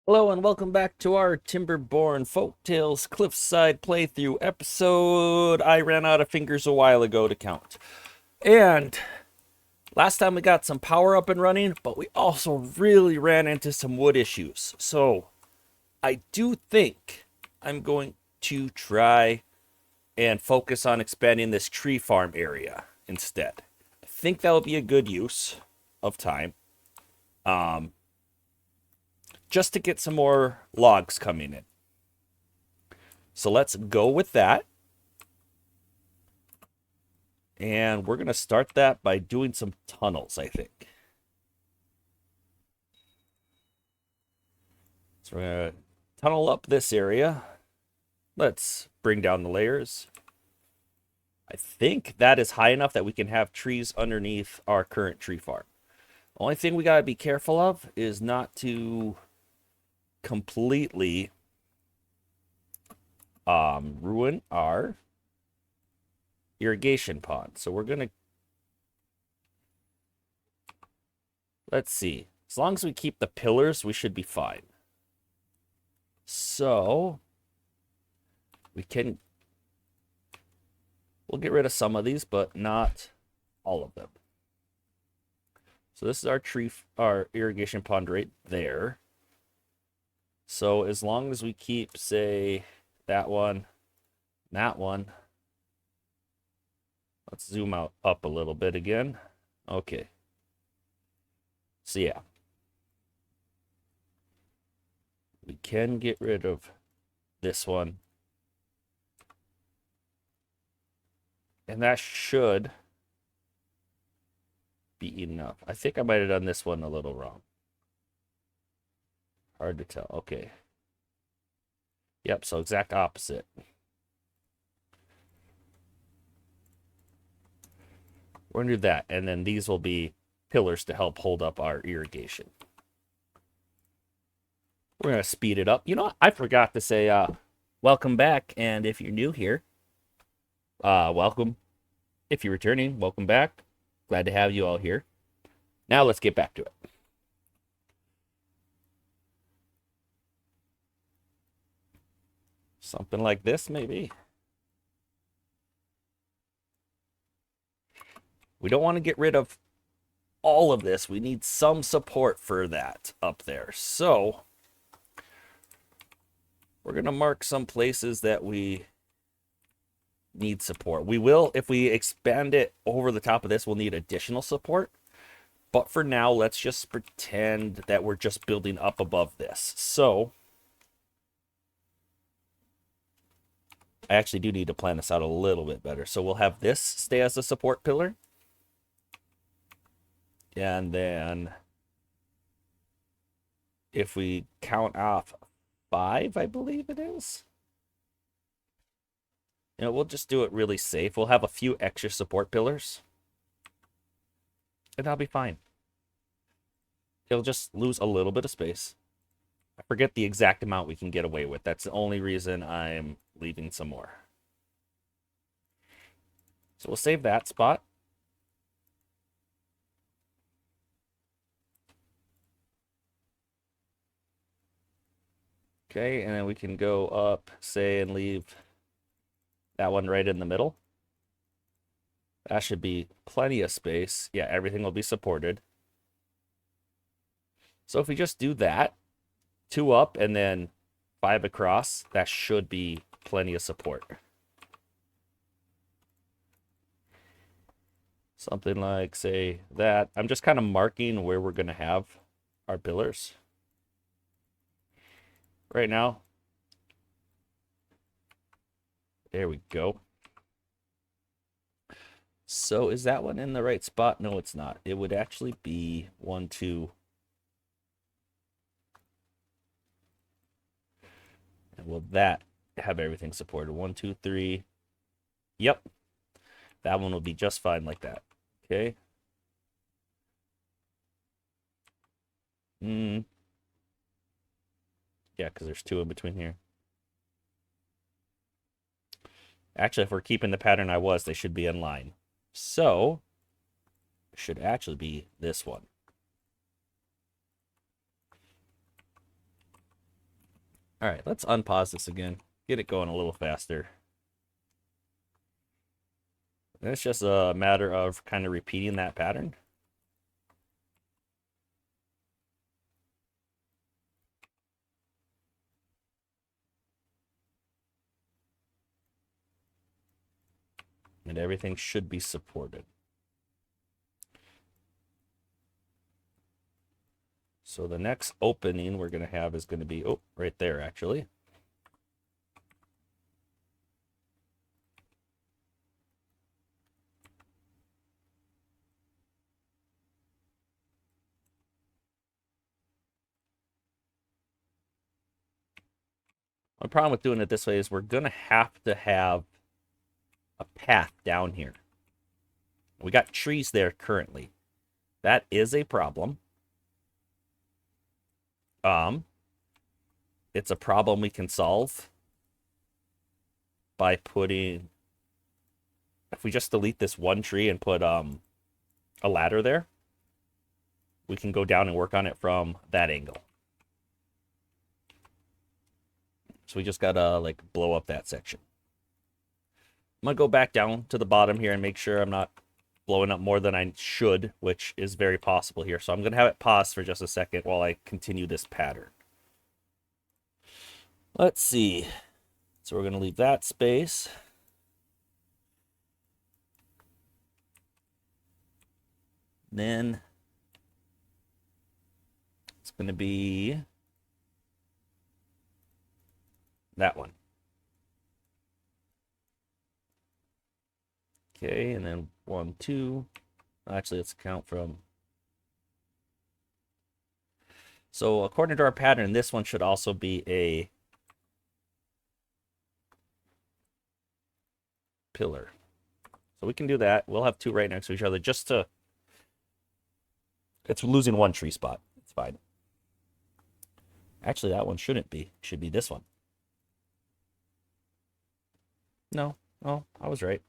Hello and welcome back to our Timberborn Folktails Cliffside playthrough episode. I ran out of fingers a while ago to count. And last time we got some power up and running, but we also really ran into some wood issues. So I do think I'm going to try and focus on expanding this tree farm area instead. I think that would be a good use of time. Um, just to get some more logs coming in. So let's go with that. And we're going to start that by doing some tunnels, I think. So we're going to tunnel up this area. Let's bring down the layers. I think that is high enough that we can have trees underneath our current tree farm. Only thing we got to be careful of is not to completely ruin our irrigation pond. So we're going to, let's see. As long as we keep the pillars, we should be fine. So we'll get rid of some of these, but not all of them. So this is our irrigation pond right there. So as long as we keep, say, that one, let's zoom out up a little bit again. Okay. So yeah. We can get rid of this one. And that should be enough. I think I might have done this one a little wrong. Hard to tell. Okay. Yep, so exact opposite. We're going to do that. And then these will be pillars to help hold up our irrigation. We're going to speed it up. You know what? I forgot to say welcome back. And if you're new here, welcome. If you're returning, welcome back. Glad to have you all here. Now let's get back to it. Something like this, maybe. We don't want to get rid of all of this. We need some support for that up there. So we're going to mark some places that we need support. We will, if we expand it over the top of this, we'll need additional support. But for now, let's just pretend that we're just building up above this. So I actually do need to plan this out a little bit better. So we'll have this stay as a support pillar. And then if we count off 5, I believe it is. You know, we'll just do it really safe. We'll have a few extra support pillars. And that'll be fine. It'll just lose a little bit of space. I forget the exact amount we can get away with. That's the only reason I'm leaving some more. So we'll save that spot. Okay, and then we can go up, say, and leave that one right in the middle. That should be plenty of space. Yeah, everything will be supported. So if we just do that, 2 up and then 5 across, that should be plenty of support. Something like, say, that. I'm just kind of marking where we're going to have our pillars right now. There we go. So is that one in the right spot? No, it's not. It would actually be 1, 2. And will that have everything supported? 1, 2, 3. Yep. That one will be just fine like that. Okay. Yeah, because there's 2 in between here. Actually, if we're keeping the pattern they should be in line. So, it should actually be this one. All right, let's unpause this again. Get it going a little faster. And it's just a matter of kind of repeating that pattern. And everything should be supported. So the next opening we're going to have is going to be, oh, right there, actually. The problem with doing it this way is we're going to have a path down here. We got trees there currently. That is a problem. It's a problem we can solve by putting, if we just delete this one tree and put a ladder there, we can go down and work on it from that angle. So we just gotta like blow up that section. I'm gonna go back down to the bottom here and make sure I'm not blowing up more than I should, which is very possible here. So I'm gonna have it pause for just a second while I continue this pattern. Let's see. So we're gonna leave that space. Then it's gonna be that one. Okay, and then 1, 2. Actually, let's count from. So according to our pattern, this one should also be a pillar. So we can do that. We'll have 2 right next to each other just to. It's losing 1 tree spot. It's fine. Actually, that one shouldn't be. It should be this one. No, I was right.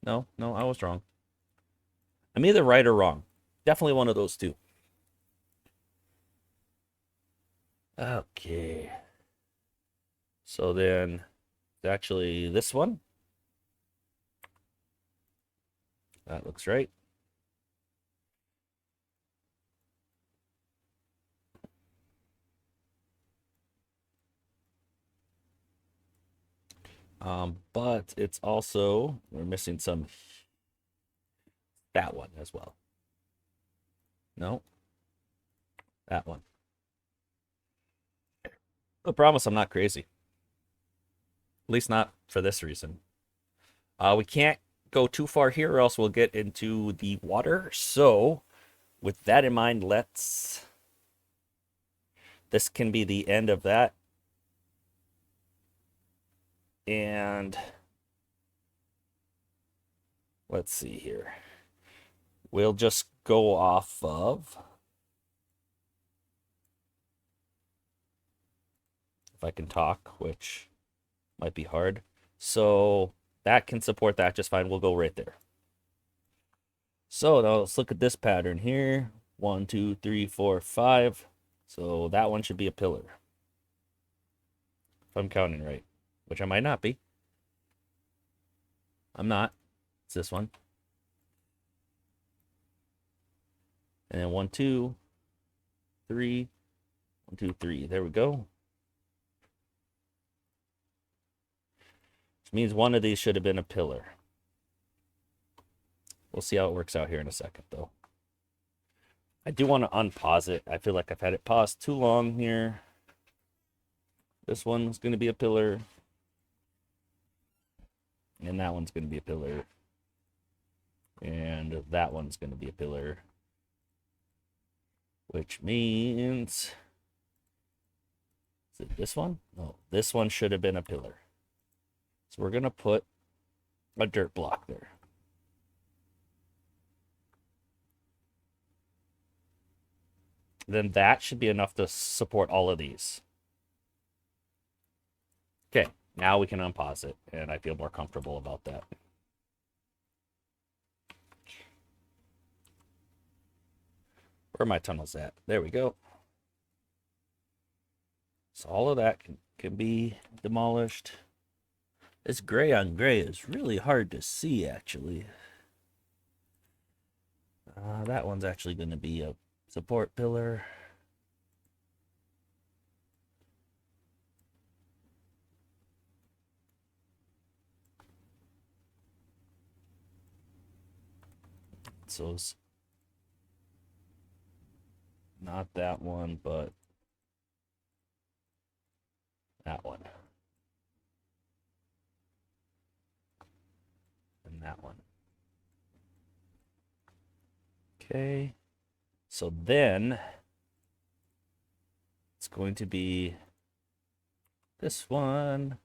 No, I was wrong. I'm either right or wrong. Definitely one of those two. Okay. So then, actually this one. That looks right. But it's also, we're missing that one as well. No, that one. I promise I'm not crazy. At least not for this reason. We can't go too far here or else we'll get into the water. So with that in mind, this can be the end of that. And let's see here. We'll just go off of, if I can talk, which might be hard. So that can support that just fine. We'll go right there. So now let's look at this pattern here. 1, 2, 3, 4, 5. So that one should be a pillar. If I'm counting right, which I might not be. I'm not. It's this one. And then 1, 2, 3. 1, 2, 3. There we go. Which means one of these should have been a pillar. We'll see how it works out here in a second, though. I do want to unpause it. I feel like I've had it paused too long here. This one's going to be a pillar. And that one's going to be a pillar. And that one's going to be a pillar. Which means... Is it this one? No, this one should have been a pillar. So we're going to put a dirt block there. Then that should be enough to support all of these. Okay, now we can unpause it, and I feel more comfortable about that. Where are my tunnels at? There we go. So all of that can be demolished. This gray on gray is really hard to see, actually. That one's actually going to be a support pillar. So it's not that one, but that one. And that one. Okay. So then it's going to be this one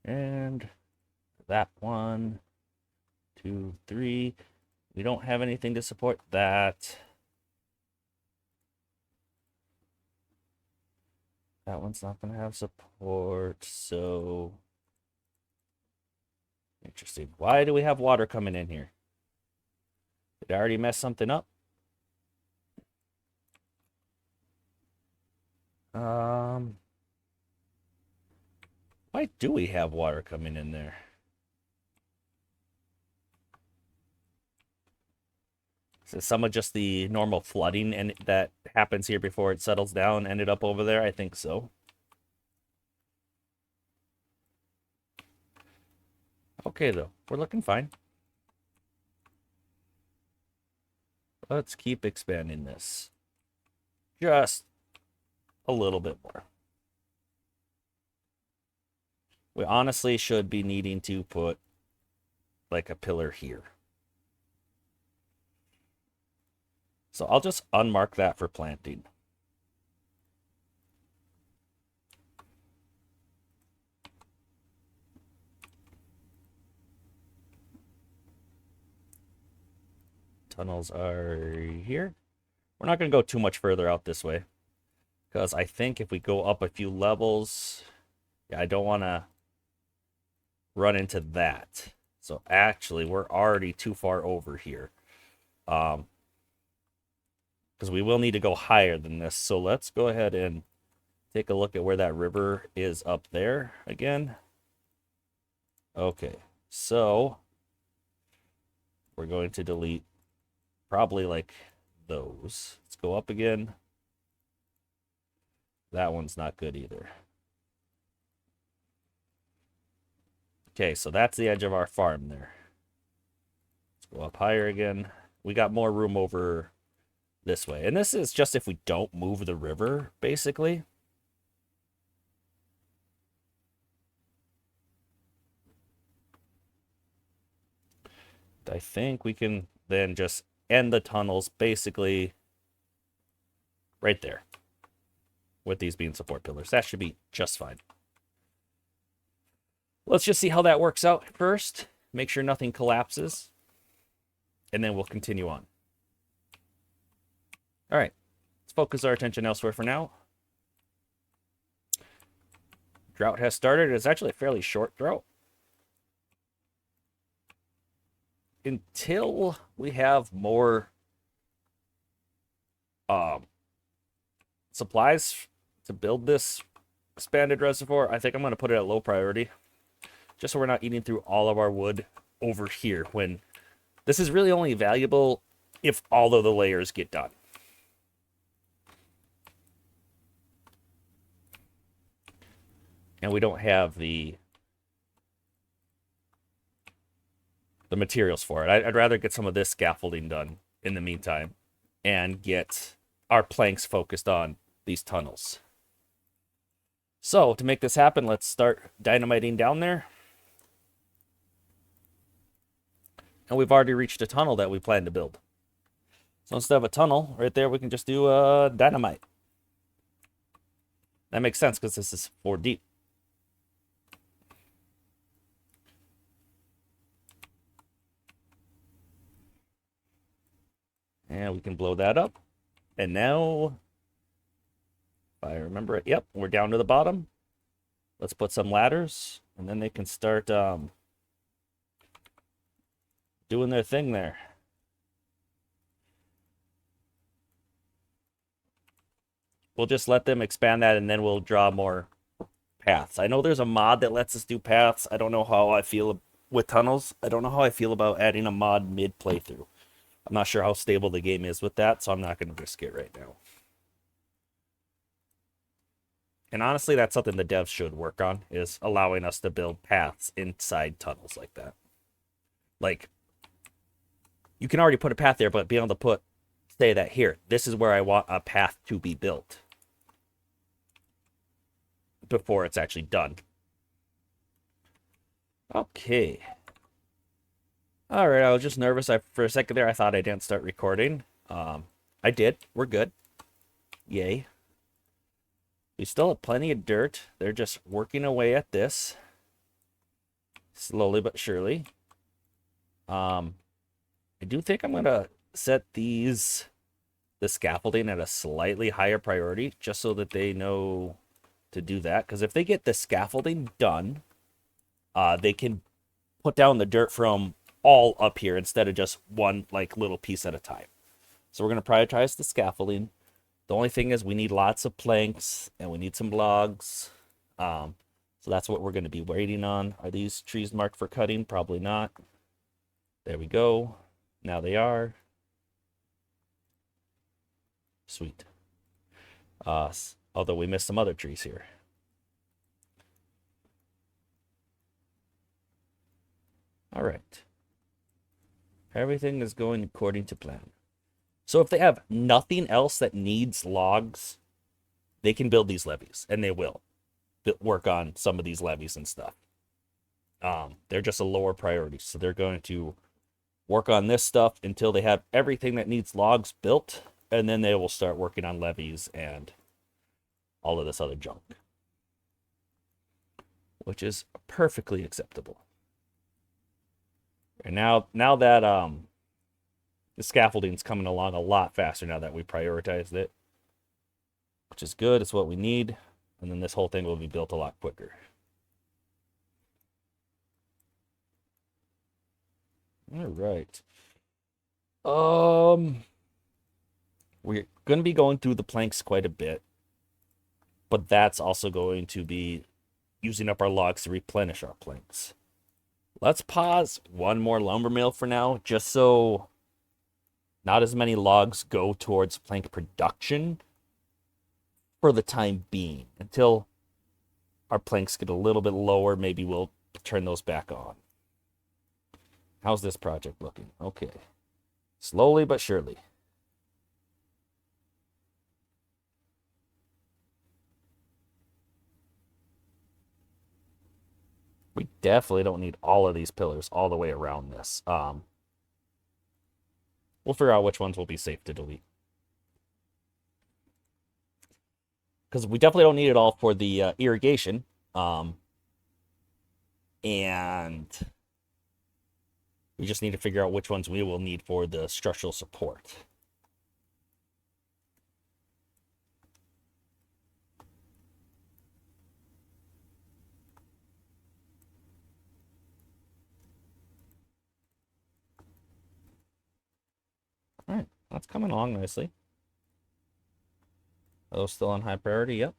and that one, 2, 3. We don't have anything to support that. That one's not going to have support, so interesting. Why do we have water coming in here? Did I already mess something up? Why do we have water coming in there? So some of just the normal flooding and that happens here before it settles down ended up over there? I think so. Okay, though. We're looking fine. Let's keep expanding this. Just a little bit more. We honestly should be needing to put like a pillar here. So I'll just unmark that for planting. Tunnels are here. We're not going to go too much further out this way, because I think if we go up a few levels, yeah, I don't want to run into that. So actually, we're already too far over here. Because we will need to go higher than this. So let's go ahead and take a look at where that river is up there again. Okay, so we're going to delete probably like those. Let's go up again. That one's not good either. Okay, so that's the edge of our farm there. Let's go up higher again. We got more room over this way. And this is just if we don't move the river, basically. I think we can then just end the tunnels basically right there with these being support pillars. That should be just fine. Let's just see how that works out first. Make sure nothing collapses. And then we'll continue on. All right. Let's focus our attention elsewhere for now. Drought has started. It's actually a fairly short drought. Until we have more supplies to build this expanded reservoir, I think I'm going to put it at low priority. Just so we're not eating through all of our wood over here, when this is really only valuable if all of the layers get done. And we don't have the materials for it. I'd rather get some of this scaffolding done in the meantime and get our planks focused on these tunnels. So to make this happen, let's start dynamiting down there. And we've already reached a tunnel that we plan to build. So instead of a tunnel right there, we can just do dynamite. That makes sense because this is 4 deep. And we can blow that up. And now, if I remember it, yep, we're down to the bottom. Let's put some ladders, and then they can start doing their thing there. we'll just let them expand that, and then we'll draw more paths. I know there's a mod that lets us do paths. I don't know how I feel with tunnels. I don't know how I feel about adding a mod mid playthrough. I'm not sure how stable the game is with that, so I'm not going to risk it right now. And honestly, that's something the devs should work on, is allowing us to build paths inside tunnels like that. Like, you can already put a path there, but being able to say that here, this is where I want a path to be built before it's actually done. Okay. All right, I was just nervous. For a second there, I thought I didn't start recording. I did. We're good. Yay. We still have plenty of dirt. They're just working away at this. Slowly but surely. I do think I'm going to set the scaffolding at a slightly higher priority, just so that they know to do that. Because if they get the scaffolding done, they can put down the dirt from all up here instead of just one like little piece at a time. So we're going to prioritize the scaffolding. The only thing is we need lots of planks and we need some logs. So that's what we're going to be waiting on. Are these trees marked for cutting? Probably not. There we go. Now they are. Sweet. Although we missed some other trees here. All right. Everything is going according to plan. So if they have nothing else that needs logs, they can build these levees, and they will work on some of these levees and stuff. They're just a lower priority, so they're going to work on this stuff until they have everything that needs logs built, and then they will start working on levees and all of this other junk, which is perfectly acceptable. And now that the scaffolding's coming along a lot faster now that we prioritized it, which is good. It's what we need. And then this whole thing will be built a lot quicker. All right. We're going to be going through the planks quite a bit, but that's also going to be using up our logs to replenish our planks. Let's pause one more lumber mill for now, just so not as many logs go towards plank production for the time being. Until our planks get a little bit lower, maybe we'll turn those back on. How's this project looking? Okay. Slowly but surely. We definitely don't need all of these pillars all the way around this. We'll figure out which ones will be safe to delete. Because we definitely don't need it all for the irrigation. And we just need to figure out which ones we will need for the structural support. All right, that's coming along nicely. Are those still on high priority? Yep.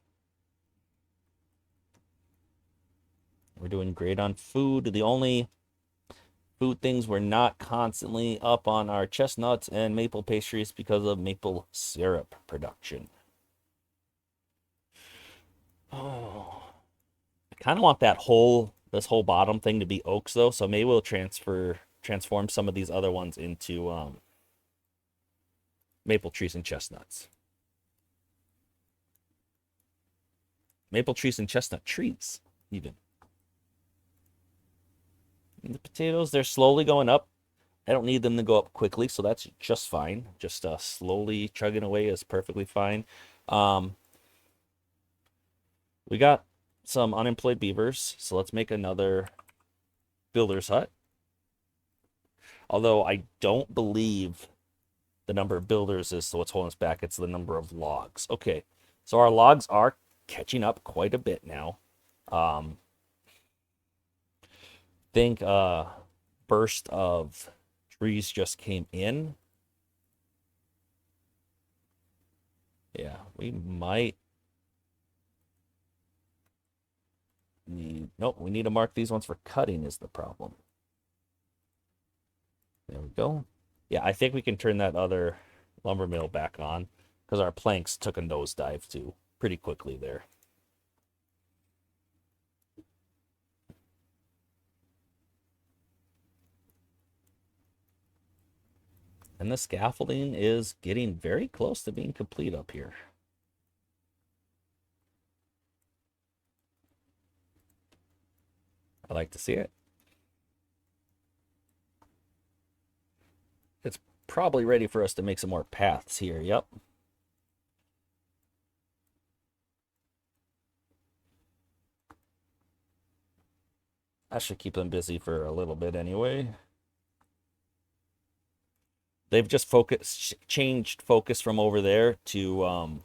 We're doing great on food. The only food things we're not constantly up on are chestnuts and maple pastries because of maple syrup production. Oh, I kind of want this whole bottom thing to be oaks though, so maybe we'll transform some of these other ones into maple trees and chestnuts. Maple trees and chestnut trees, even. And the potatoes, they're slowly going up. I don't need them to go up quickly, so that's just fine. Just slowly chugging away is perfectly fine. We got some unemployed beavers, so let's make another builder's hut. Although I don't believe the number of builders is what's holding us back. It's the number of logs. Okay, so our logs are catching up quite a bit now. Think burst of trees just came in. Yeah, we might need... Nope, we need to mark these ones for cutting is the problem. There we go. Yeah, I think we can turn that other lumber mill back on because our planks took a nosedive too pretty quickly there. And the scaffolding is getting very close to being complete up here. I like to see it. It's probably ready for us to make some more paths here. Yep. I should keep them busy for a little bit anyway. They've just changed focus from over there to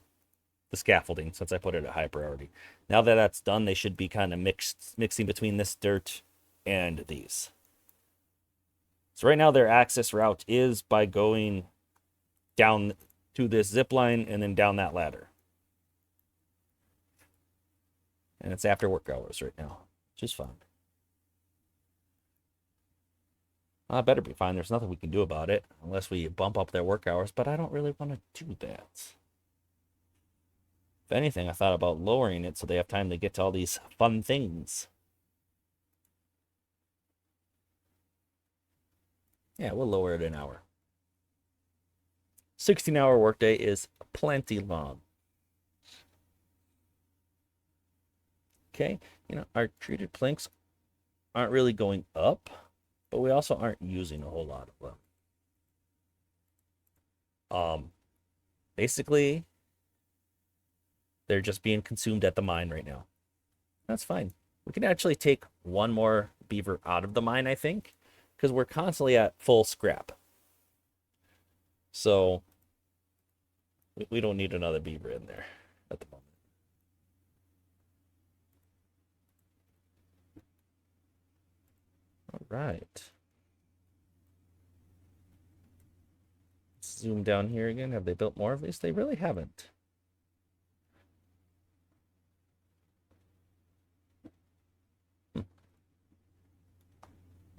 the scaffolding since I put it at high priority. Now that that's done, they should be kind of mixing between this dirt and these. So right now their access route is by going down to this zip line and then down that ladder. And it's after work hours right now, which is fine. Well, that better be fine. There's nothing we can do about it unless we bump up their work hours, but I don't really want to do that. If anything, I thought about lowering it so they have time to get to all these fun things. Yeah, we'll lower it an hour. 16-hour workday is plenty long. Okay, you know, our treated planks aren't really going up, but we also aren't using a whole lot of them. Basically, they're just being consumed at the mine right now. That's fine. We can actually take one more beaver out of the mine, I think, because we're constantly at full scrap. So we don't need another beaver in there at the moment. All right. Zoom down here again. Have they built more of these? They really haven't.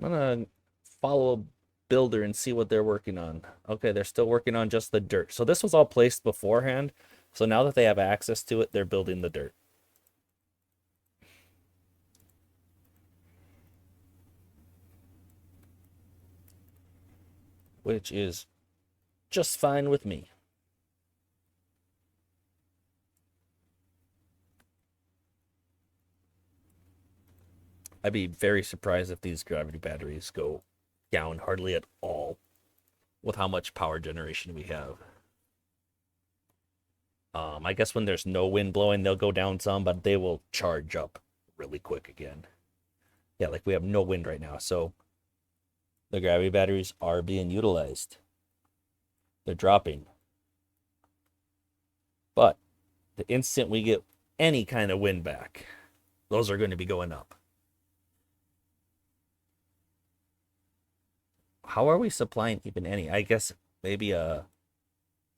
I'm gonna follow a builder and see what they're working on. Okay, they're still working on just the dirt. So this was all placed beforehand. So now that they have access to it, they're building the dirt. Which is just fine with me. I'd be very surprised if these gravity batteries go down hardly at all with how much power generation we have. I guess when there's no wind blowing, they'll go down some, but they will charge up really quick again. Yeah, like we have no wind right now, so the gravity batteries are being utilized. They're dropping. But the instant we get any kind of wind back, those are going to be going up. How are we supplying even any? I guess maybe yeah,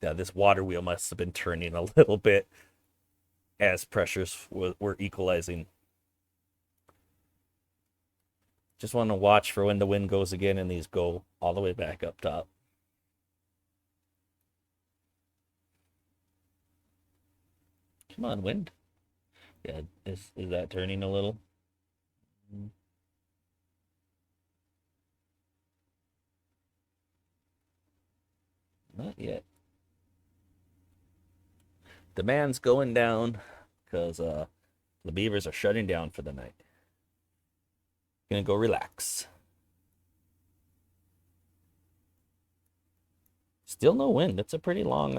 this water wheel must have been turning a little bit as pressures were equalizing. Just want to watch for when the wind goes again and these go all the way back up top. Come on, wind. Yeah, is that turning a little? Not yet. Demand's going down because the beavers are shutting down for the night. Gonna go relax. Still no wind. It's a pretty long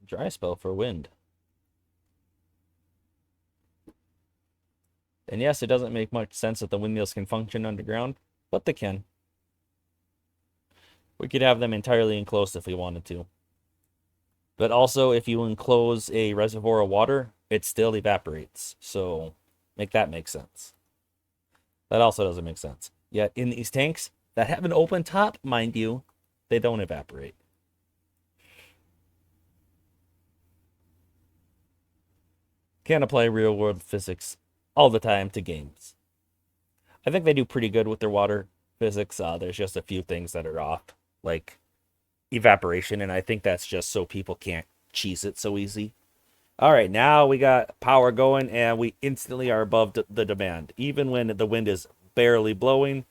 dry spell for wind. And yes, it doesn't make much sense that the windmills can function underground, but they can. We could have them entirely enclosed if we wanted to. But also, if you enclose a reservoir of water, it still evaporates. So make that make sense. That also doesn't make sense. Yet in these tanks that have an open top, mind you, they don't evaporate. Can't apply real world physics all the time to games. I think they do pretty good with their water physics. There's just a few things that are off, like evaporation, and I think that's just so people can't cheese it so easy. All right, now we got power going, and we instantly are above the demand, even when the wind is barely blowing,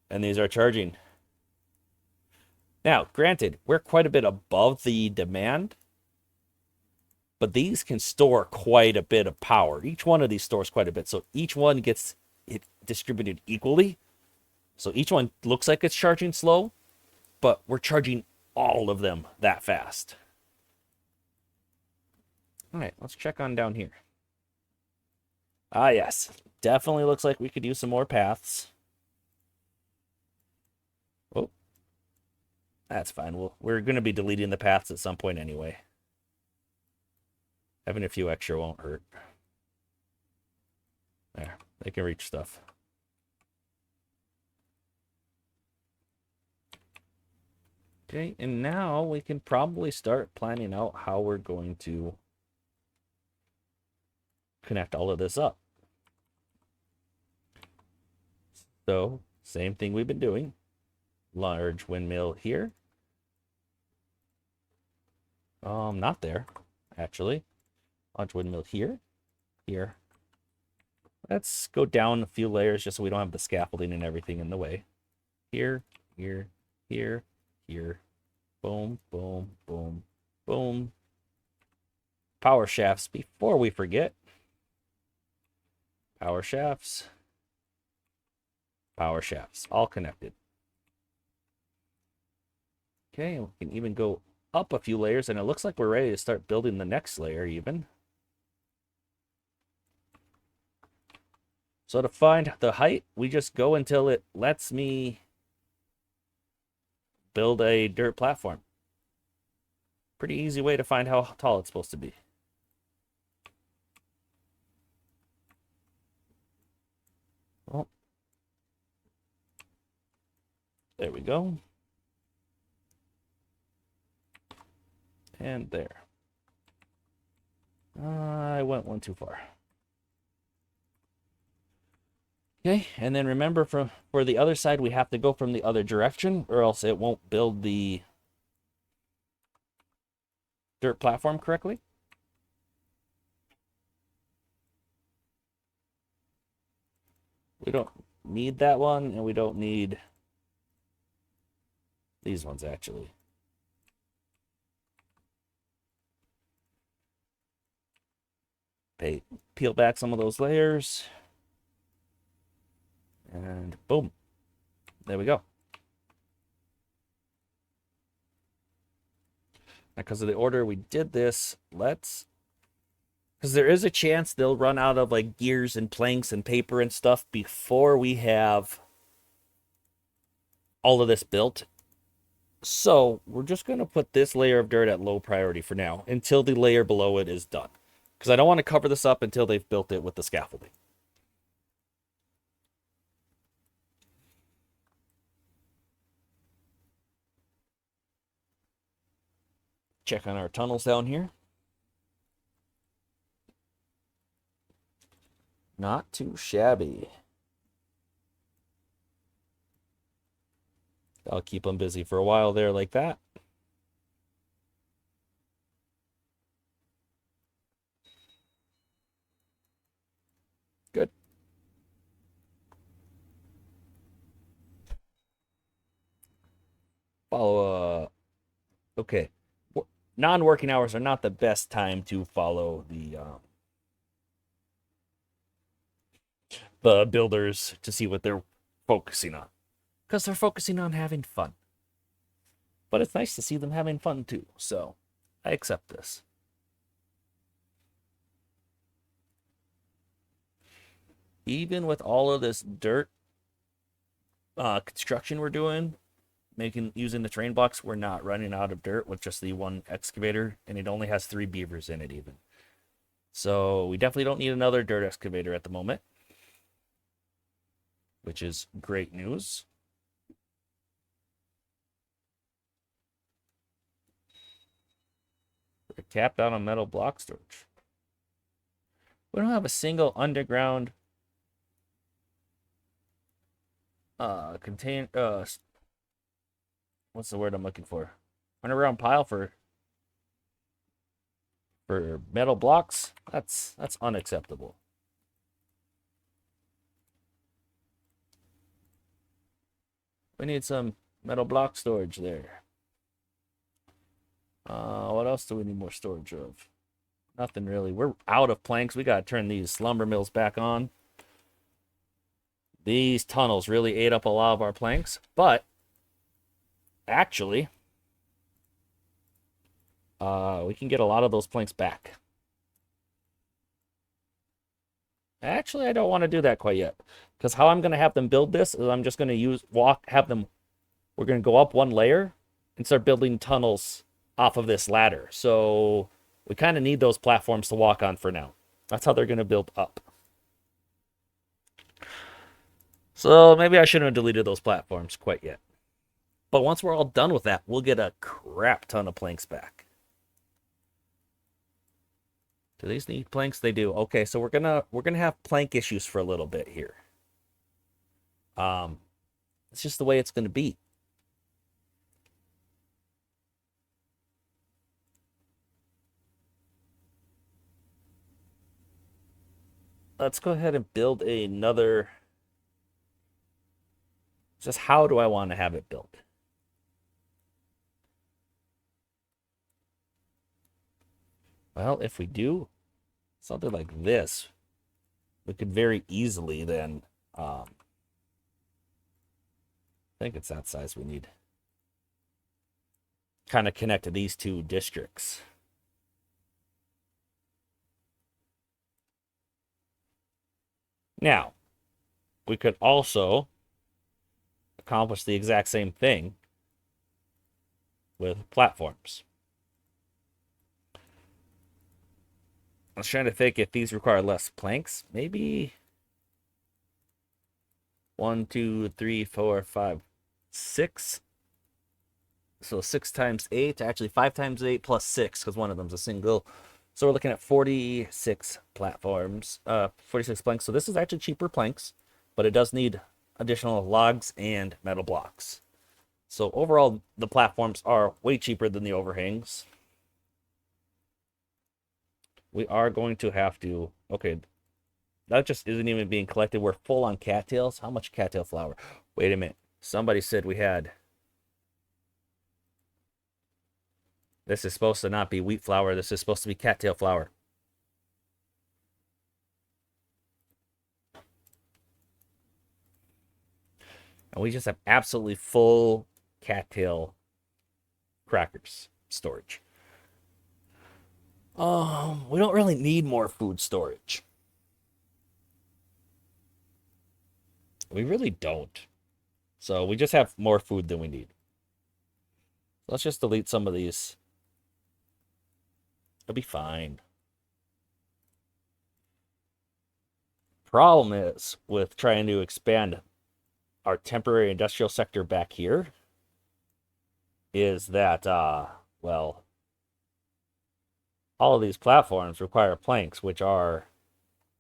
and these are charging. Now, granted, we're quite a bit above the demand, but these can store quite a bit of power. Each one of these stores quite a bit, so each one gets it distributed equally. So each one looks like it's charging slow, but we're charging all of them that fast. All right, let's check on down here. Ah, yes. Definitely looks like we could use some more paths. Oh, that's fine. We're going to be deleting the paths at some point anyway. Having a few extra won't hurt. There, they can reach stuff. Okay, and now we can probably start planning out how we're going to connect all of this up. So, same thing we've been doing. Large windmill here. Not there, actually. Large windmill here. Here. Let's go down a few layers just so we don't have the scaffolding and everything in the way. Here, here, here, here. Boom, boom, boom, boom. Power shafts before we forget. Power shafts. Power shafts, all connected. Okay, we can even go up a few layers, and it looks like we're ready to start building the next layer even. So to find the height, we just go until it lets me build a dirt platform. Pretty easy way to find how tall it's supposed to be. Well, there we go. And there. I went one too far. Okay, and then remember for the other side, we have to go from the other direction, or else it won't build the dirt platform correctly. We don't need that one, and we don't need these ones, actually. Peel back some of those layers. And boom. There we go. Now, because of the order we did this, because there is a chance they'll run out of like gears and planks and paper and stuff before we have all of this built. So we're just going to put this layer of dirt at low priority for now until the layer below it is done. Because I don't want to cover this up until they've built it with the scaffolding. Check on our tunnels down here. Not too shabby. I'll keep them busy for a while there like that. Good. Follow, okay. Non-working hours are not the best time to follow the builders to see what they're focusing on. Because they're focusing on having fun. But it's nice to see them having fun too, so I accept this. Even with all of this dirt construction we're doing, using the terrain blocks, we're not running out of dirt with just the one excavator, and it only has 3 beavers in it even. So we definitely don't need another dirt excavator at the moment, which is great news. We're capped out on metal block storage. We don't have a single underground contain what's the word I'm looking for? Underground pile for metal blocks. That's unacceptable. We need some metal block storage there. What else do we need more storage of? Nothing really. We're out of planks. We gotta turn these lumber mills back on. These tunnels really ate up a lot of our planks, but actually, we can get a lot of those planks back. Actually, I don't want to do that quite yet, because how I'm going to have them build this is I'm just going to we're going to go up one layer and start building tunnels off of this ladder. So we kind of need those platforms to walk on for now. That's how they're going to build up. So maybe I shouldn't have deleted those platforms quite yet. But once we're all done with that, we'll get a crap ton of planks back. Do these need planks? They do. Okay, so we're gonna have plank issues for a little bit here. It's just the way it's gonna be. Let's go ahead and build another. Just how do I want to have it built? Well, if we do something like this, we could very easily then, I think it's that size we need, kind of connect to these two districts. Now, we could also accomplish the exact same thing with platforms. I was trying to think if these require less planks. Maybe 1, 2, 3, 4, 5, 6. So 6 times 8, actually 5 times 8 plus 6, because one of them's a single. So we're looking at 46 platforms, 46 planks. So this is actually cheaper planks, but it does need additional logs and metal blocks. So overall, the platforms are way cheaper than the overhangs. We are going to have to, okay, that just isn't even being collected. We're full on cattails. How much cattail flour? Wait a minute. Somebody said we had, this is supposed to not be wheat flour. This is supposed to be cattail flour. And we just have absolutely full cattail crackers storage. We don't really need more food storage. We really don't. So we just have more food than we need. Let's just delete some of these. It'll be fine. Problem is with trying to expand our temporary industrial sector back here is that, well, all of these platforms require planks, which are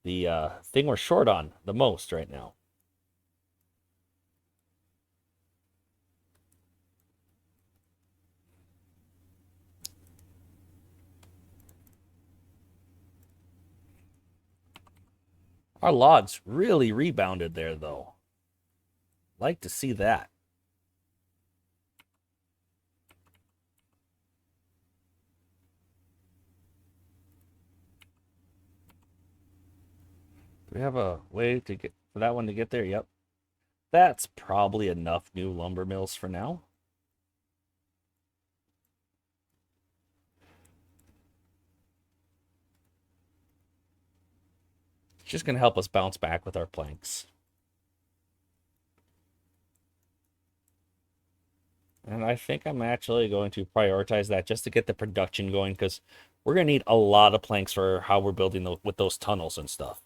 the thing we're short on the most right now. Our logs really rebounded there, though. Like to see that. Do we have a way to get for that one to get there? Yep. That's probably enough new lumber mills for now. It's just going to help us bounce back with our planks. And I think I'm actually going to prioritize that just to get the production going, because we're going to need a lot of planks for how we're building with those tunnels and stuff.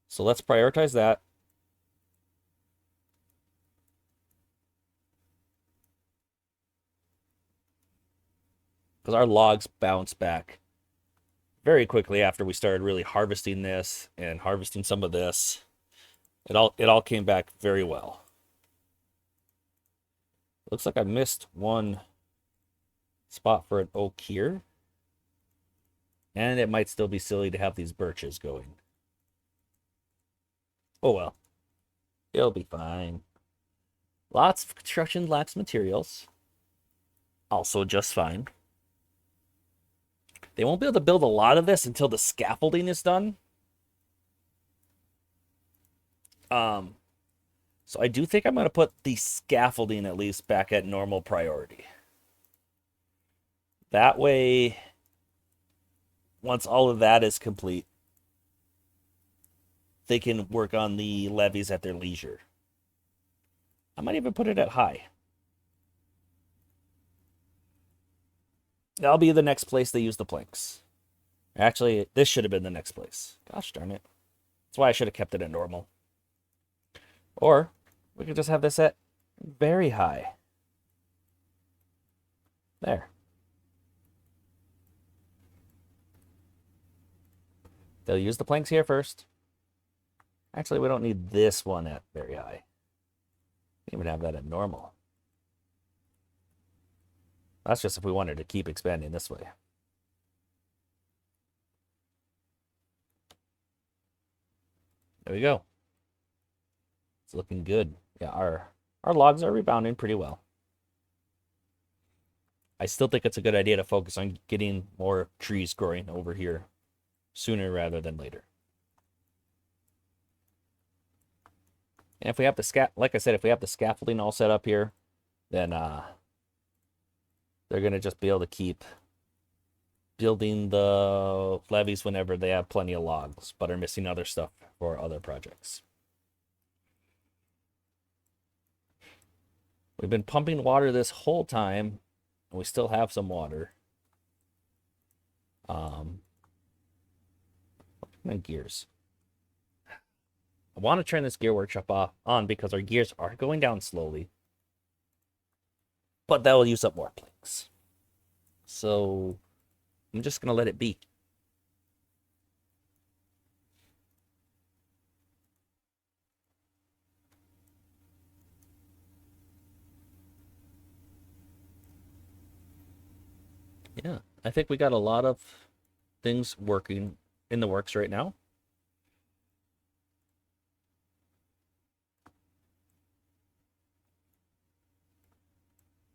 So let's prioritize that. Because our logs bounce back very quickly after we started really harvesting this and harvesting some of this. It all came back very well. Looks like I missed one spot for an oak here. And it might still be silly to have these birches going. Oh well. It'll be fine. Lots of construction, lots of materials. Also just fine. They won't be able to build a lot of this until the scaffolding is done. So I do think I'm going to put the scaffolding at least back at normal priority. That way, once all of that is complete, they can work on the levees at their leisure. I might even put it at high. That'll be the next place they use the planks. Actually, this should have been the next place. Gosh darn it. That's why I should have kept it at normal. Or we could just have this at very high. There. They'll use the planks here first. Actually, we don't need this one at very high. We can even have that at normal. That's just if we wanted to keep expanding this way. There we go. It's looking good. Yeah, our logs are rebounding pretty well. I still think it's a good idea to focus on getting more trees growing over here sooner rather than later. And if we have the like I said, if we have the scaffolding all set up here, then they're gonna just be able to keep building the levees whenever they have plenty of logs, but are missing other stuff for other projects. We've been pumping water this whole time, and we still have some water. And gears. I want to turn this gear workshop on because our gears are going down slowly. But that will use up more planks. So I'm just going to let it be. Yeah, I think we got a lot of things working in the works right now.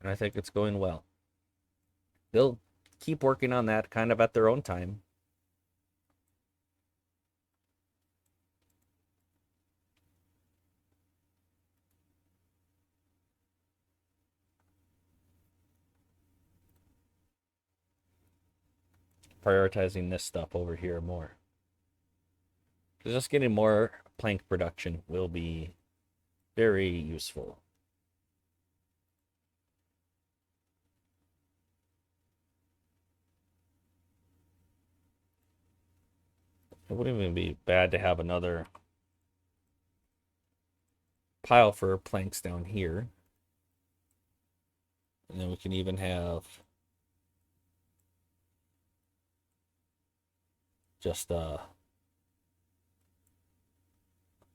And I think it's going well. They'll keep working on that kind of at their own time. Prioritizing this stuff over here more. Just getting more plank production will be very useful. It wouldn't even be bad to have another pile for planks down here. And then we can even have just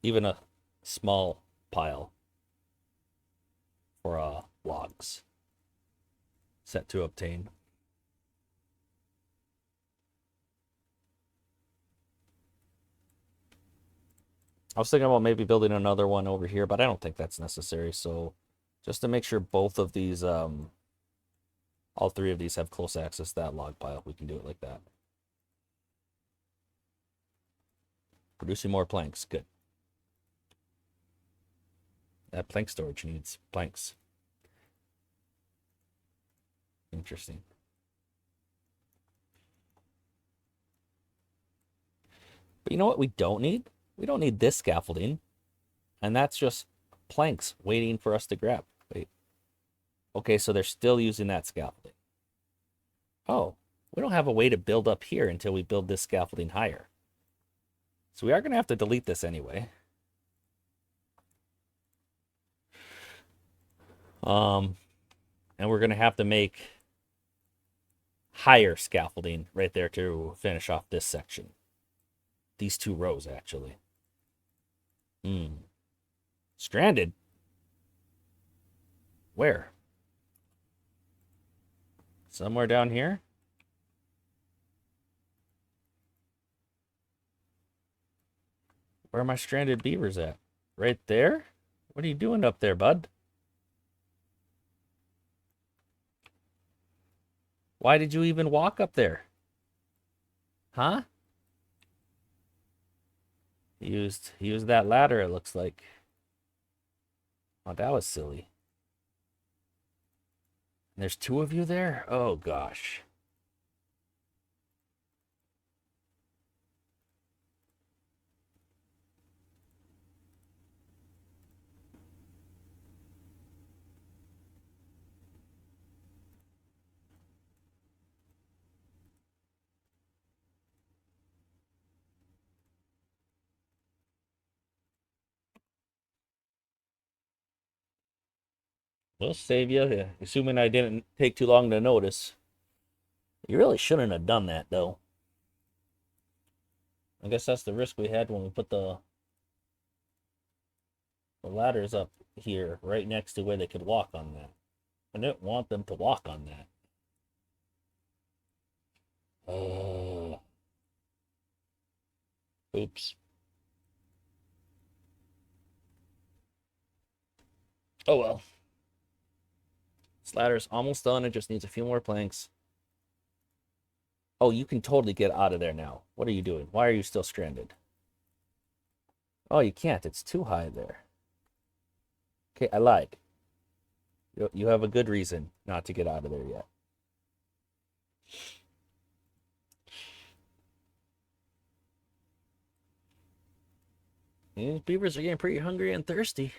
even a small pile for logs set to obtain. I was thinking about maybe building another one over here, but I don't think that's necessary. So just to make sure both of these, all three of these have close access to that log pile, we can do it like that. Producing more planks, good. That plank storage needs planks. Interesting. But you know what we don't need? We don't need this scaffolding. And that's just planks waiting for us to grab. Wait. Okay, so they're still using that scaffolding. Oh, we don't have a way to build up here until we build this scaffolding higher. So we are going to have to delete this anyway. And we're going to have to make higher scaffolding right there to finish off this section. These 2 rows, actually. Stranded? Where? Somewhere down here? Where are my stranded beavers at? Right there? What are you doing up there, bud? Why did you even walk up there? Huh? He used that ladder, it looks like. Oh, that was silly. And there's 2 of you there? Oh, gosh. We'll save you, assuming I didn't take too long to notice. You really shouldn't have done that, though. I guess that's the risk we had when we put the ladders up here, right next to where they could walk on that. I didn't want them to walk on that. Oops. Oh well. This ladder's almost done. It just needs a few more planks. Oh, you can totally get out of there now. What are you doing? Why are you still stranded? Oh, you can't. It's too high there. Okay, I lied. You have a good reason not to get out of there yet. These beavers are getting pretty hungry and thirsty.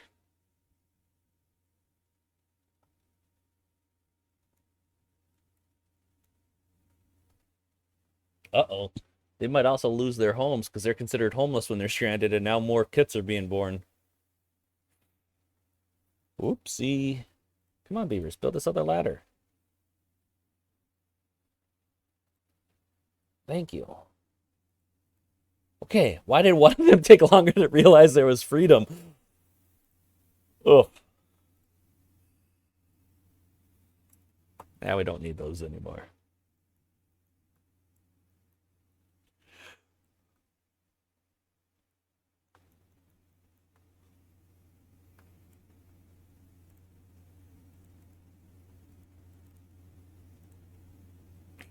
Uh-oh. They might also lose their homes because they're considered homeless when they're stranded, and now more kits are being born. Whoopsie. Come on, beavers. Build this other ladder. Thank you. Okay, why did one of them take longer to realize there was freedom? Ugh. Now we don't need those anymore.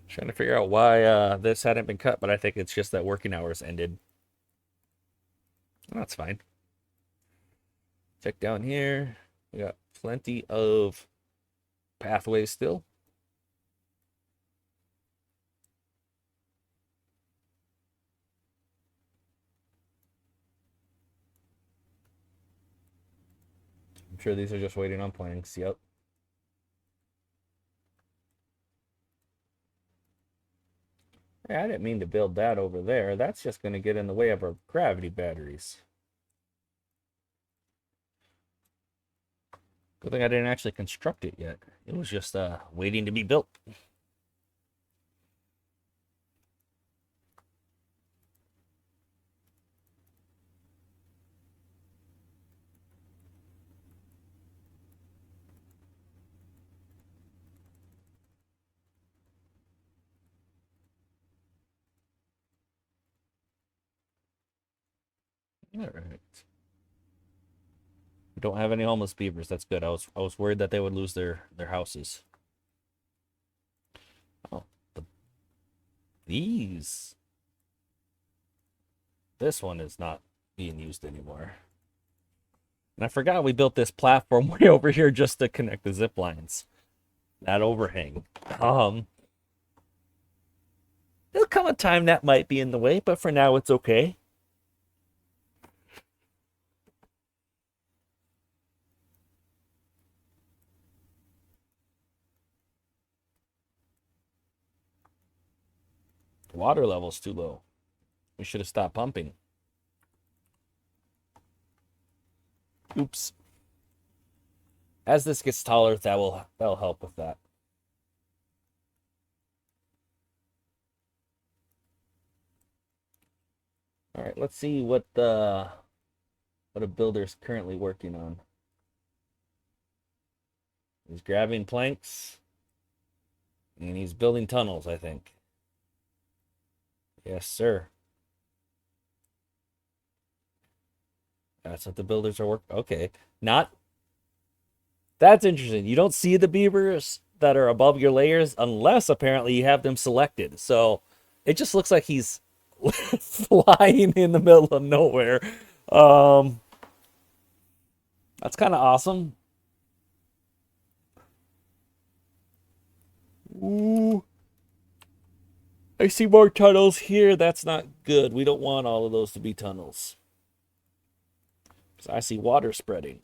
Trying to figure out why this hadn't been cut, but I think it's just that working hours ended. That's fine. Check down here. We got plenty of pathways still. I'm sure these are just waiting on planks. Yep. Hey, I didn't mean to build that over there. That's just going to get in the way of our gravity batteries. Good thing I didn't actually construct it yet. It was just waiting to be built. All right. We don't have any homeless beavers. That's good. I was worried that they would lose their houses. Oh, these. This one is not being used anymore. And I forgot we built this platform way over here just to connect the zip lines. That overhang. There'll come a time that might be in the way, but for now it's okay. The water level's too low. We should have stopped pumping. Oops. As this gets taller, that'll help with that. All right, let's see what a builder's currently working on. He's grabbing planks and he's building tunnels, I think. Yes, sir. That's what the builders are working. Okay. Not That's interesting. You don't see the beavers that are above your layers unless apparently you have them selected. So it just looks like he's flying in the middle of nowhere. Um, that's kind of awesome. Ooh. I see more tunnels here. That's not good. We don't want all of those to be tunnels. So I see water spreading.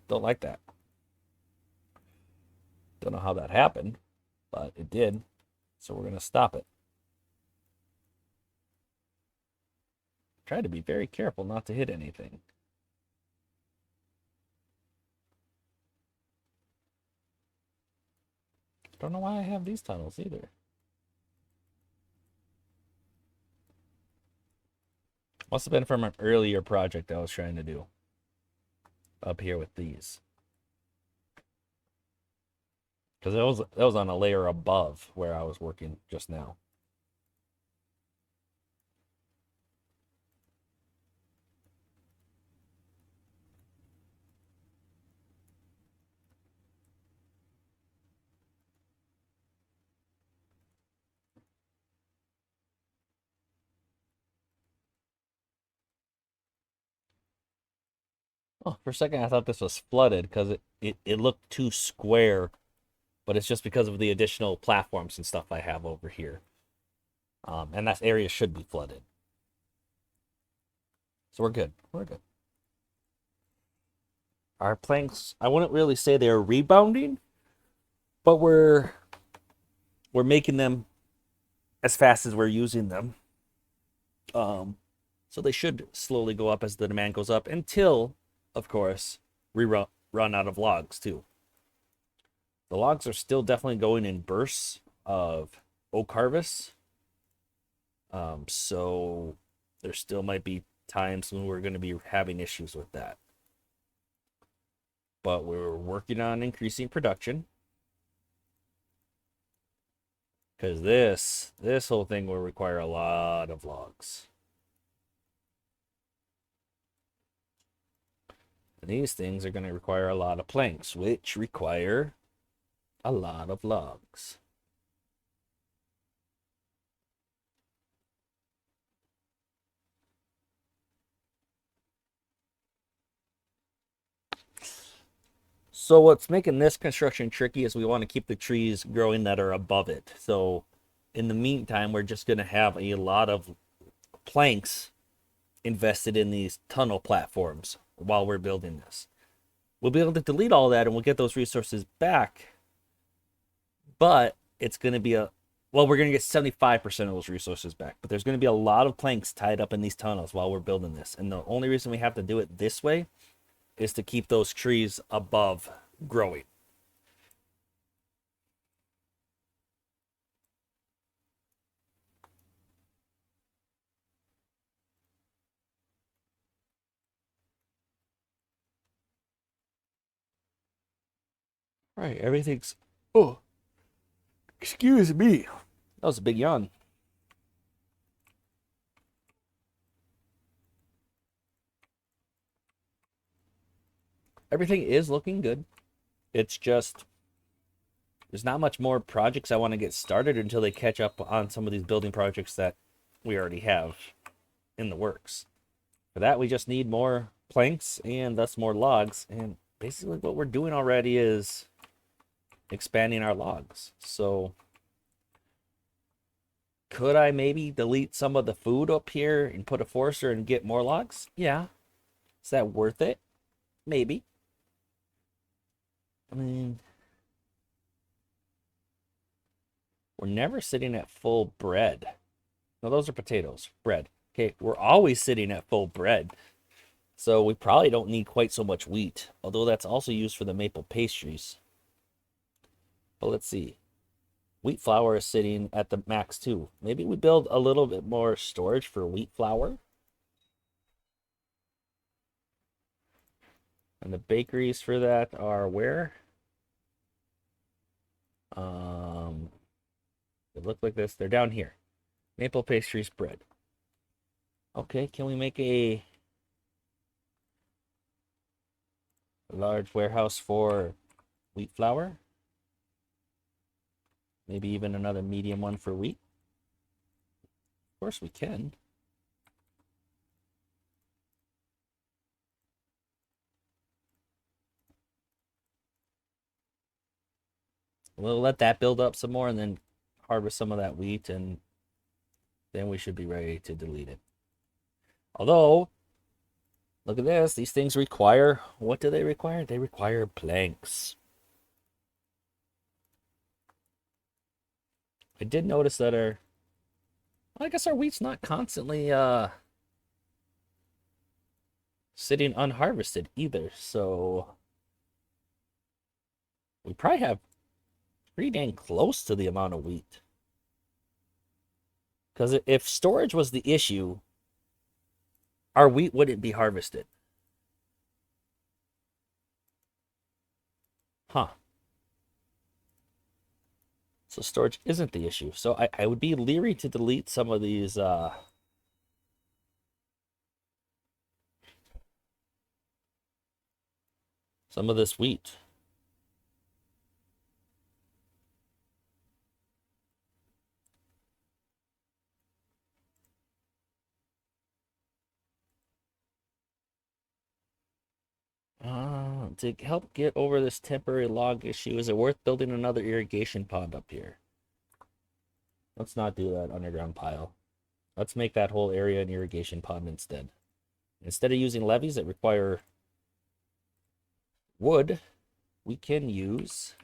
Don't like that. Don't know how that happened, but it did. So we're going to stop it. Try to be very careful not to hit anything. Don't know why I have these tunnels either. Must have been from an earlier project I was trying to do up here with these. Because that was on a layer above where I was working just now. Oh, for a second I thought this was flooded because it looked too square, but it's just because of the additional platforms and stuff I have over here. And that area should be flooded. So we're good. We're good. Our planks, I wouldn't really say they're rebounding, but we're making them as fast as we're using them. So they should slowly go up as the demand goes up until, of course, we run out of logs too. The logs are still definitely going in bursts of oak harvest. So there still might be times when we're going to be having issues with that. But we're working on increasing production. Because this whole thing will require a lot of logs. And these things are going to require a lot of planks, which require a lot of logs. So what's making this construction tricky is we want to keep the trees growing that are above it. So in the meantime, we're just going to have a lot of planks invested in these tunnel platforms while we're building this. We'll be able to delete all that and we'll get those resources back. But it's going to be we're going to get 75% of those resources back. But there's going to be a lot of planks tied up in these tunnels while we're building this. And the only reason we have to do it this way is to keep those trees above growing. All right, everything's... Oh, excuse me. That was a big yawn. Everything is looking good. It's just there's not much more projects I want to get started until they catch up on some of these building projects that we already have in the works. For that, we just need more planks and thus more logs. And basically what we're doing already is expanding our logs. So could I maybe delete some of the food up here and put a forester and get more logs? Yeah. Is that worth it? Maybe. I mean, we're never sitting at full bread. No, those are potatoes. Bread. Okay, we're always sitting at full bread. So we probably don't need quite so much wheat, although that's also used for the maple pastries. But let's see. Wheat flour is sitting at the max too. Maybe we build a little bit more storage for wheat flour. And the bakeries for that are where? They look like this. They're down here. Maple pastries bread. Okay, can we make a large warehouse for wheat flour? Maybe even another medium one for wheat? Of course we can. We'll let that build up some more and then harvest some of that wheat, and then we should be ready to delete it. Although, look at this. These things require, what do they require? They require planks. I did notice that well, I guess our wheat's not constantly sitting unharvested either, so we probably have pretty dang close to the amount of wheat. Because if storage was the issue, our wheat wouldn't be harvested. Huh. So storage isn't the issue. So I would be leery to delete some of these some of this wheat. To help get over this temporary log issue, is it worth building another irrigation pond up here? Let's not do that underground pile. Let's make that whole area an irrigation pond instead. Instead of using levees that require wood, we can use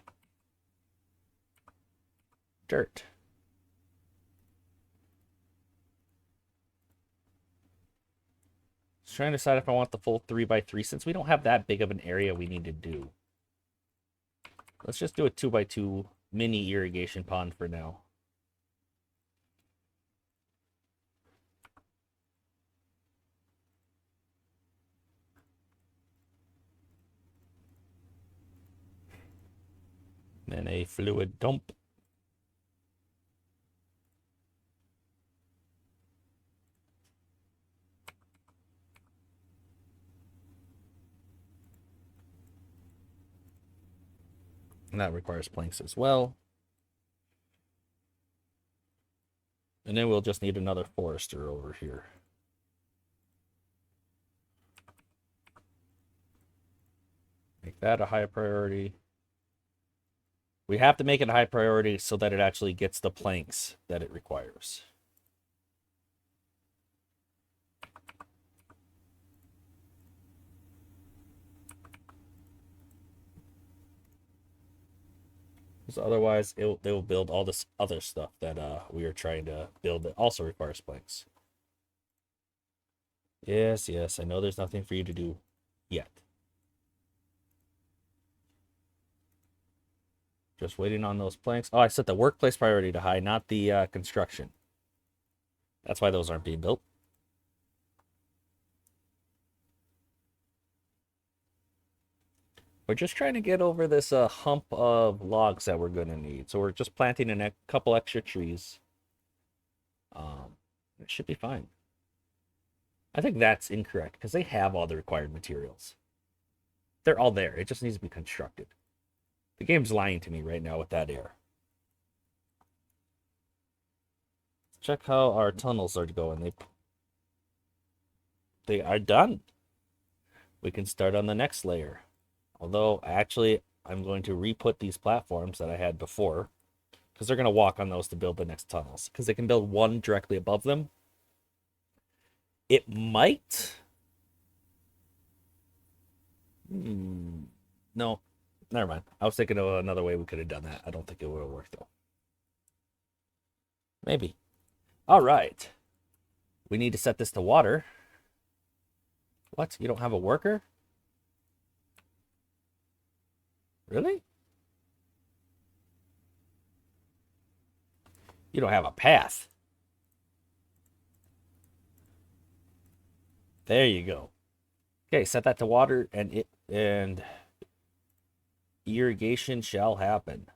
dirt. Just trying to decide if I want the full 3x3 since we don't have that big of an area we need to do. Let's just do a 2x2 mini irrigation pond for now. And a fluid dump. And that requires planks as well. And then we'll just need another forester over here. Make that a high priority. We have to make it a high priority so that it actually gets the planks that it requires. Because otherwise, they will build all this other stuff that we are trying to build that also requires planks. Yes, yes, I know there's nothing for you to do yet. Just waiting on those planks. Oh, I set the workplace priority to high, not the construction. That's why those aren't being built. We're just trying to get over this hump of logs that we're going to need. So we're just planting a couple extra trees. It should be fine. I think that's incorrect because they have all the required materials. They're all there. It just needs to be constructed. The game's lying to me right now with that error. Let's check how our tunnels are going. They are done. We can start on the next layer. Although, actually, I'm going to re-put these platforms that I had before. Because they're going to walk on those to build the next tunnels. Because they can build one directly above them. It might... No. Never mind. I was thinking of another way we could have done that. I don't think it would have worked, though. Maybe. All right. We need to set this to water. What? You don't have a worker? Really? You don't have a path. There you go. Okay, set that to water and irrigation shall happen.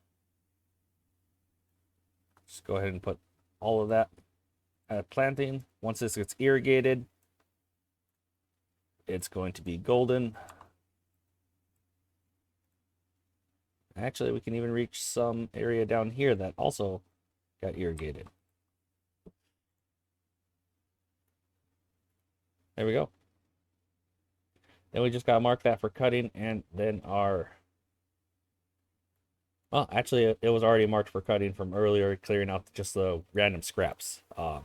Just go ahead and put all of that planting. Once this gets irrigated, it's going to be golden. Actually, we can even reach some area down here that also got irrigated. There we go. Then we just got to mark that for cutting, and then our... Well, actually, it was already marked for cutting from earlier, clearing out just the random scraps of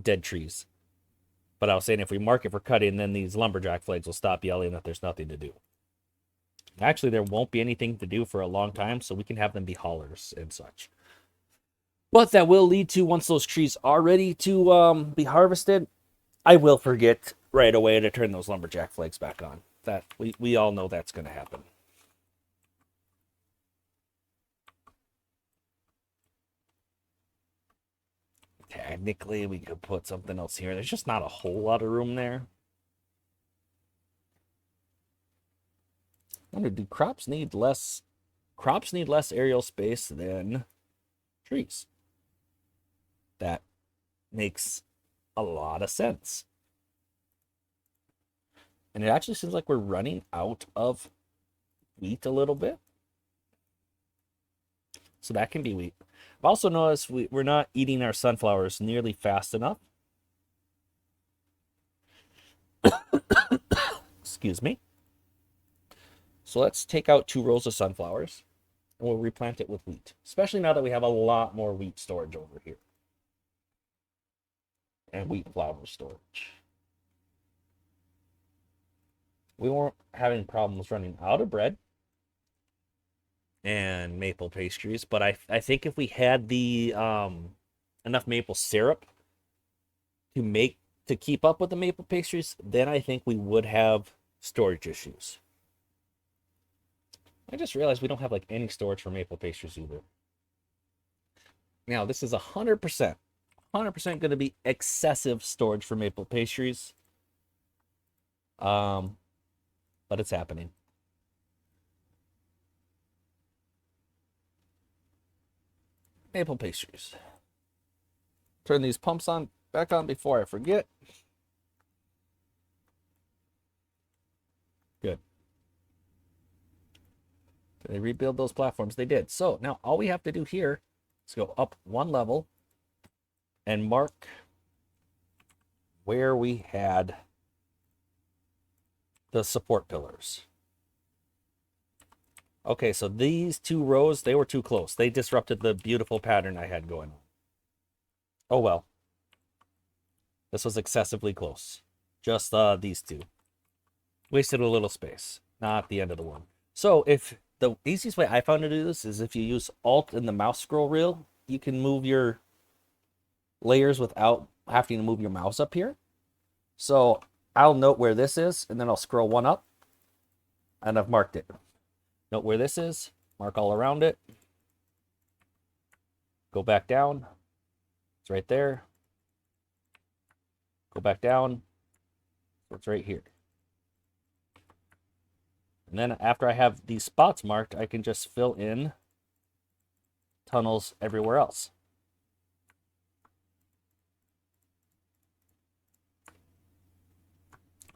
dead trees. But I was saying if we mark it for cutting, then these lumberjack flags will stop yelling that there's nothing to do. Actually, there won't be anything to do for a long time, so we can have them be haulers and such. But that will lead to, once those trees are ready to be harvested, I will forget right away to turn those lumberjack flags back on. That we all know that's going to happen. Technically, we could put something else here. There's just not a whole lot of room there. I wonder, do crops need less aerial space than trees? That makes a lot of sense. And it actually seems like we're running out of wheat a little bit. So that can be wheat. I've also noticed we're not eating our sunflowers nearly fast enough. Excuse me. So let's take out 2 rows of sunflowers and we'll replant it with wheat, especially now that we have a lot more wheat storage over here. And wheat flour storage. We weren't having problems running out of bread and maple pastries, but I think if we had the enough maple syrup to keep up with the maple pastries, then I think we would have storage issues. I just realized we don't have like any storage for maple pastries either. Now this is 100% going to be excessive storage for maple pastries. But it's happening. Maple pastries. Turn these pumps back on before I forget. Good. Did they rebuild those platforms? They did. So now all we have to do here is go up 1 level and mark where we had the support pillars. Okay, so these 2 rows, they were too close. They disrupted the beautiful pattern I had going on. Oh well. This was excessively close. Just these 2. Wasted a little space. Not the end of the world. So if the easiest way I found to do this is if you use Alt in the mouse scroll wheel, you can move your layers without having to move your mouse up here. So I'll note where this is, and then I'll scroll 1 up, and I've marked it. Note where this is, mark all around it. Go back down. It's right there. Go back down. So it's right here. And then after I have these spots marked, I can just fill in tunnels everywhere else.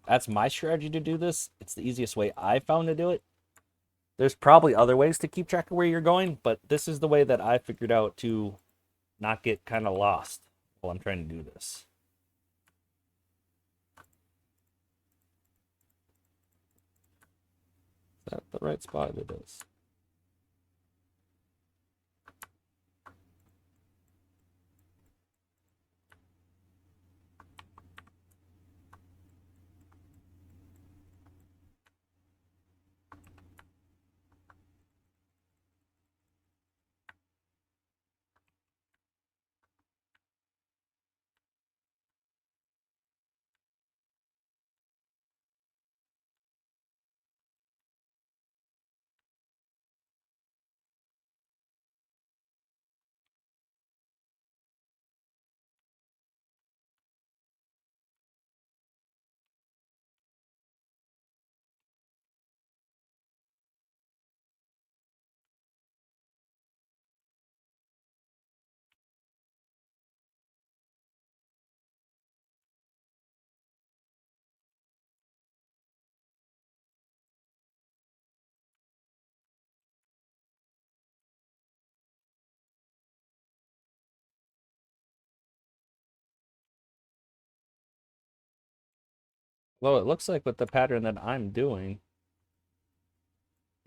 That's my strategy to do this. It's the easiest way I found to do it. There's probably other ways to keep track of where you're going, but this is the way that I figured out to not get kind of lost while I'm trying to do this. Is that the right spot? It is. Well, it looks like with the pattern that I'm doing,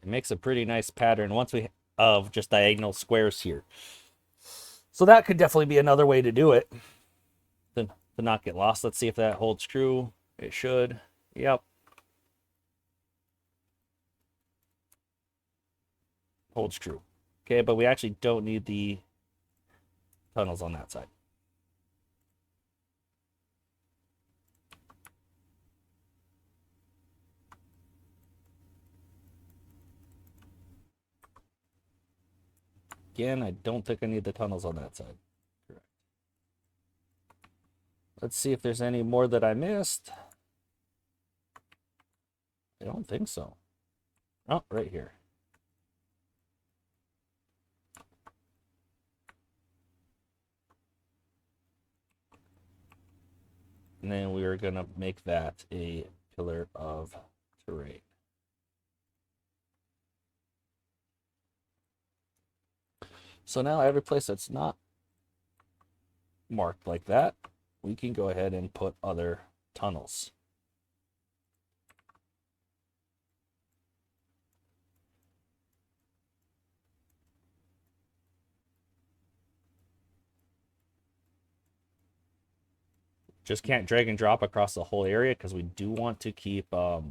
it makes a pretty nice pattern once we of just diagonal squares here. So that could definitely be another way to do it. To not get lost. Let's see if that holds true. It should. Yep. Holds true. Okay, but we actually don't need the tunnels on that side. Again, I don't think I need the tunnels on that side. Correct. Let's see if there's any more that I missed. I don't think so. Oh, right here. And then we are going to make that a pillar of terrain. So now every place that's not marked like that, we can go ahead and put other tunnels. Just can't drag and drop across the whole area because we do want to keep those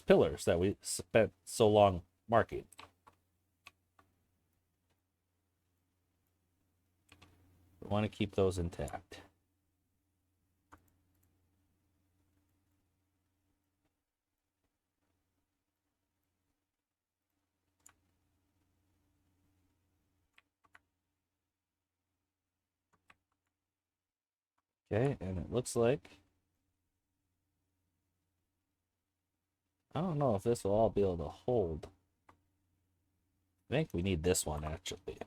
pillars that we spent so long marking. We want to keep those intact. Okay, and it looks like, I don't know if this will all be able to hold. I think we need this one actually.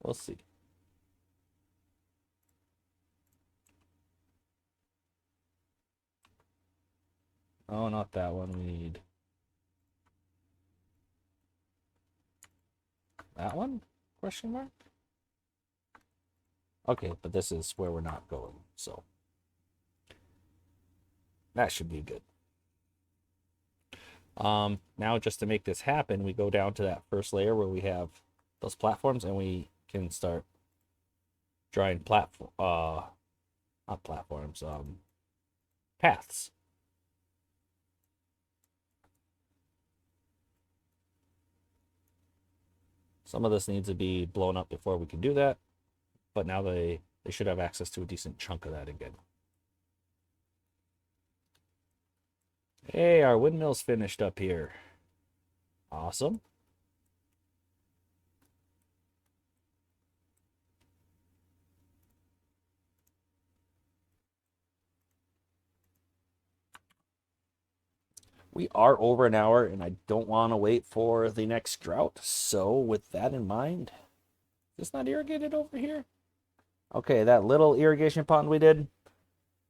We'll see. Oh, not that one. We need that one? Question mark? Okay, but this is where we're not going, so that should be good. Now just to make this happen, we go down to that first layer where we have those platforms, and we can start drawing not platforms, paths. Some of this needs to be blown up before we can do that, but now they should have access to a decent chunk of that again. Hey, our windmill's finished up here. Awesome. We are over an hour, and I don't want to wait for the next drought. So with that in mind, is this not irrigated over here? Okay, that little irrigation pond we did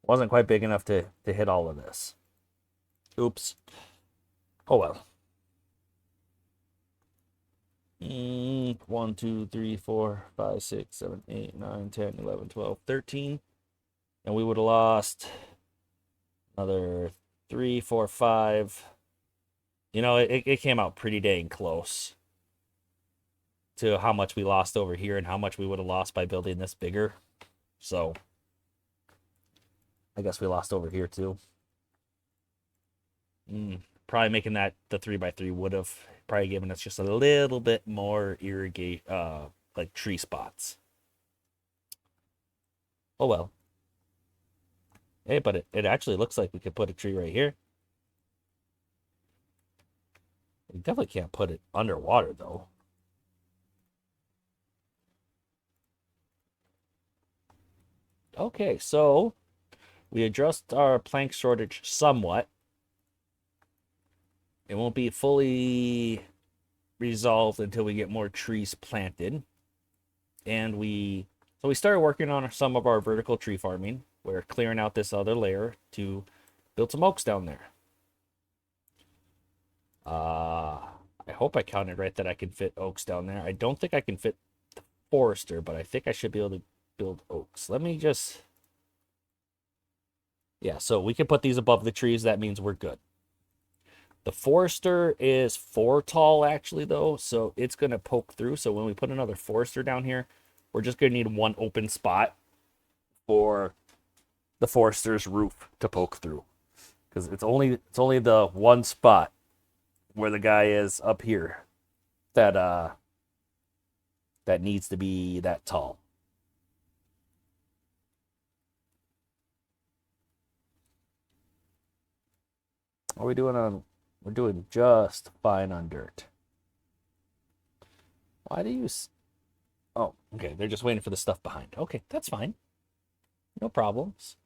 wasn't quite big enough to hit all of this. Oops. Oh well. 1, 2, 3, 4, 5, 6, 7, 8, 9, 10, 11, 12, 13. And we would have lost another 3, 4, 5. You know, it came out pretty dang close to how much we lost over here and how much we would have lost by building this bigger. So I guess we lost over here too. Probably making that the 3x3 would have probably given us just a little bit more irrigate like tree spots. Oh well. Hey, but it actually looks like we could put a tree right here. We definitely can't put it underwater though. Okay, so we addressed our plank shortage somewhat. It won't be fully resolved until we get more trees planted. And we started working on some of our vertical tree farming. We're clearing out this other layer to build some oaks down there. I hope I counted right that I can fit oaks down there. I don't think I can fit the forester, but I think I should be able to build oaks. Let me just... Yeah, so we can put these above the trees. That means we're good. The forester is 4 tall, actually, though, so it's going to poke through. So when we put another forester down here, we're just going to need one open spot for the forester's roof to poke through. Because it's only the one spot where the guy is up here that that needs to be that tall. What are we doing on... We're doing just fine on dirt. Why do you... Oh, okay. They're just waiting for the stuff behind. Okay, that's fine. No problems.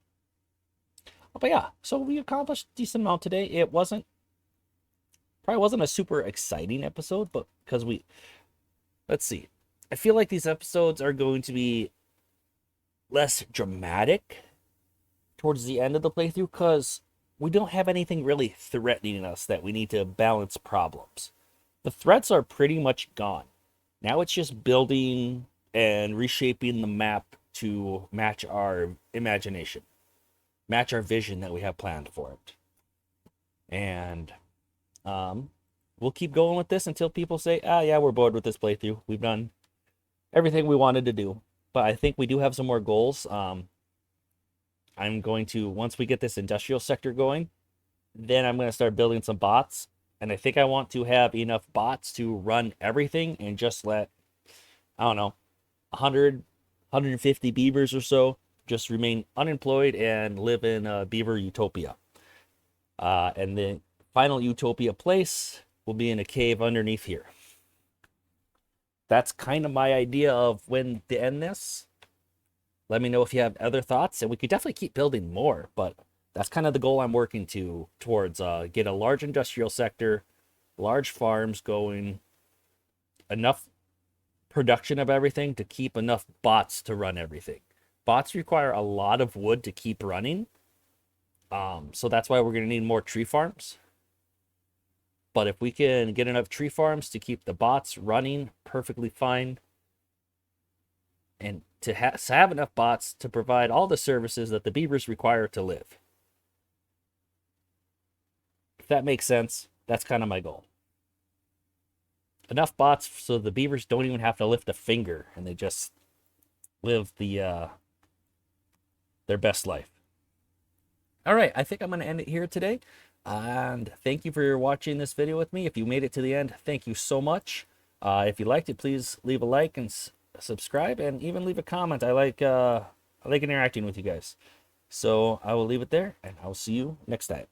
Oh, but yeah, so we accomplished a decent amount today. It probably wasn't a super exciting episode, but because let's see. I feel like these episodes are going to be less dramatic towards the end of the playthrough because we don't have anything really threatening us that we need to balance problems. The threats are pretty much gone. Now it's just building and reshaping the map to match our imagination, match our vision that we have planned for it. And we'll keep going with this until people say, yeah, we're bored with this playthrough. We've done everything we wanted to do. But I think we do have some more goals. I'm going to, once we get this industrial sector going, then I'm going to start building some bots. And I think I want to have enough bots to run everything and just let, I don't know, 100, 150 beavers or so just remain unemployed and live in a beaver utopia. And the final utopia place will be in a cave underneath here. That's kind of my idea of when to end this. Let me know if you have other thoughts, and we could definitely keep building more, but that's kind of the goal I'm working towards. Get a large industrial sector, large farms going, enough production of everything to keep enough bots to run everything. Bots require a lot of wood to keep running, so that's why we're going to need more tree farms. But if we can get enough tree farms to keep the bots running perfectly fine, and to have enough bots to provide all the services that the beavers require to live. If that makes sense, that's kind of my goal. Enough bots so the beavers don't even have to lift a finger and they just live their best life. All right, I think I'm going to end it here today. And thank you for watching this video with me. If you made it to the end, thank you so much. If you liked it, please leave a like and subscribe, and even leave a comment. I like interacting with you guys. So I will leave it there, and I'll see you next time.